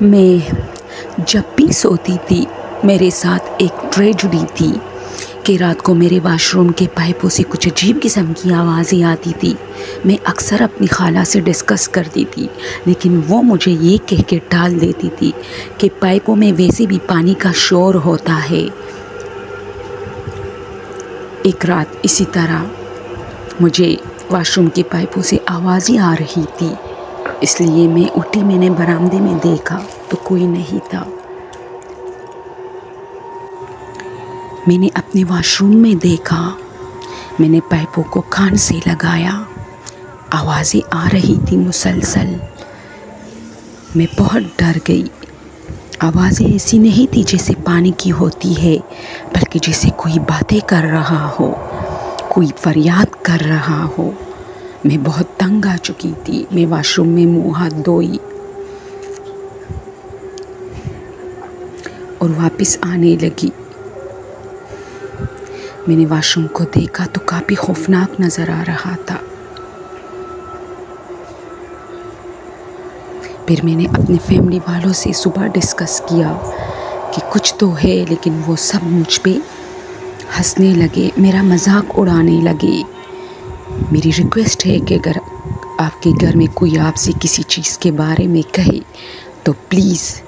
میں جب بھی سوتی تھی میرے ساتھ ایک ٹریجڈی تھی کہ رات کو میرے واش روم کے پائپوں سے کچھ عجیب قسم کی آوازیں آتی تھی۔ میں اکثر اپنی خالہ سے ڈسکس کرتی تھی، لیکن وہ مجھے یہ کہہ کے ٹال دیتی تھی کہ پائپوں میں ویسے بھی پانی کا شور ہوتا ہے۔ ایک رات اسی طرح مجھے واش روم کے پائپوں سے آوازیں آ رہی تھی، اس لیے میں اٹھی، میں نے برآمدے میں دیکھا تو کوئی نہیں تھا۔ میں نے اپنے واش روم میں دیکھا، میں نے پائپوں کو کان سے لگایا، آوازیں آ رہی تھی مسلسل۔ میں بہت ڈر گئی۔ آوازیں ایسی نہیں تھی جیسے پانی کی ہوتی ہے، بلکہ جیسے کوئی باتیں کر رہا ہو، کوئی فریاد کر رہا ہو۔ میں بہت تنگ آ چکی تھی۔ میں واش روم میں منہ ہاتھ دھوئی اور واپس آنے لگی۔ میں نے واش روم کو دیکھا تو کافی خوفناک نظر آ رہا تھا۔ پھر میں نے اپنے فیملی والوں سے صبح ڈسکس کیا کہ کچھ تو ہے، لیکن وہ سب مجھ پہ ہنسنے لگے، میرا مذاق اڑانے لگے۔ میری ریکویسٹ ہے کہ اگر آپ کے گھر میں کوئی آپ سے کسی چیز کے بارے میں کہے تو پلیز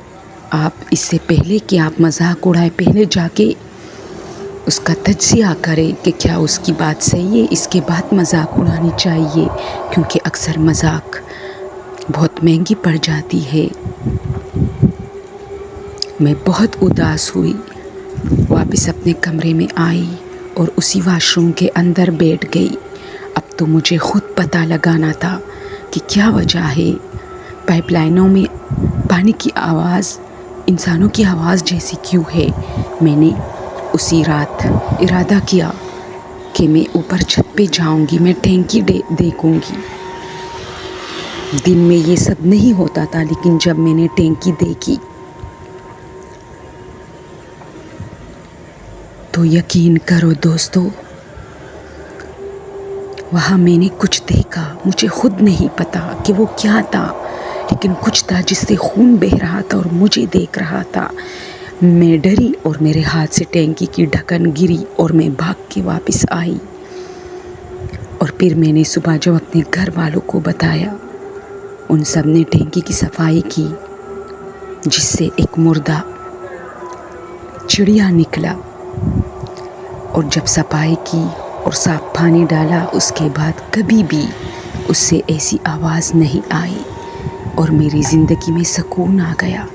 آپ اس سے پہلے کہ آپ مذاق اڑائے، پہلے جا کے اس کا تجزیہ کریں کہ کیا اس کی بات صحیح ہے، اس کے بعد مذاق اڑانی چاہیے، کیونکہ اکثر مذاق بہت مہنگی پڑ جاتی ہے۔ میں بہت اداس ہوئی، واپس اپنے کمرے میں آئی اور اسی واش روم کے اندر بیٹھ گئی۔ اب تو مجھے خود پتہ لگانا تھا کہ کیا وجہ ہے، پائپ لائنوں میں پانی کی آواز انسانوں کی آواز جیسی کیوں ہے۔ میں نے اسی رات ارادہ کیا کہ میں اوپر چھت پہ جاؤں گی، میں ٹینکی دیکھوں گی۔ دن میں یہ سب نہیں ہوتا تھا، لیکن جب میں نے ٹینکی دیکھی تو یقین کرو دوستو، وہاں میں نے کچھ دیکھا، مجھے خود نہیں پتا کہ وہ کیا تھا، لیکن کچھ تھا جس سے خون بہہ رہا تھا اور مجھے دیکھ رہا تھا۔ میں ڈری اور میرے ہاتھ سے ٹینکی کی ڈھکن گری اور میں بھاگ کے واپس آئی۔ اور پھر میں نے صبح جب اپنے گھر والوں کو بتایا، ان سب نے ٹینکی کی صفائی کی، جس سے ایک مردہ چڑیا نکلا۔ اور جب صفائی کی اور صاف پانی ڈالا، اس کے بعد کبھی بھی اس سے ایسی آواز نہیں آئی اور میری زندگی میں سکون آ گیا۔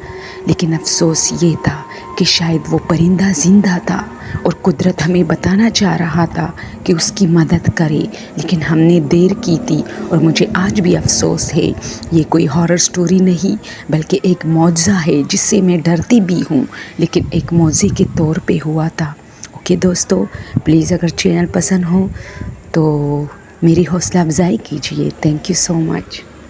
لیکن افسوس یہ تھا کہ شاید وہ پرندہ زندہ تھا اور قدرت ہمیں بتانا چاہ رہا تھا کہ اس کی مدد کرے، لیکن ہم نے دیر کی تھی۔ اور مجھے آج بھی افسوس ہے، یہ کوئی ہارر سٹوری نہیں بلکہ ایک معجزہ ہے جس سے میں ڈرتی بھی ہوں، لیکن ایک معجزے کے طور پہ ہوا تھا۔ اوکے دوستو، پلیز اگر چینل پسند ہو تو میری حوصلہ افزائی کیجیے۔ Thank you so much.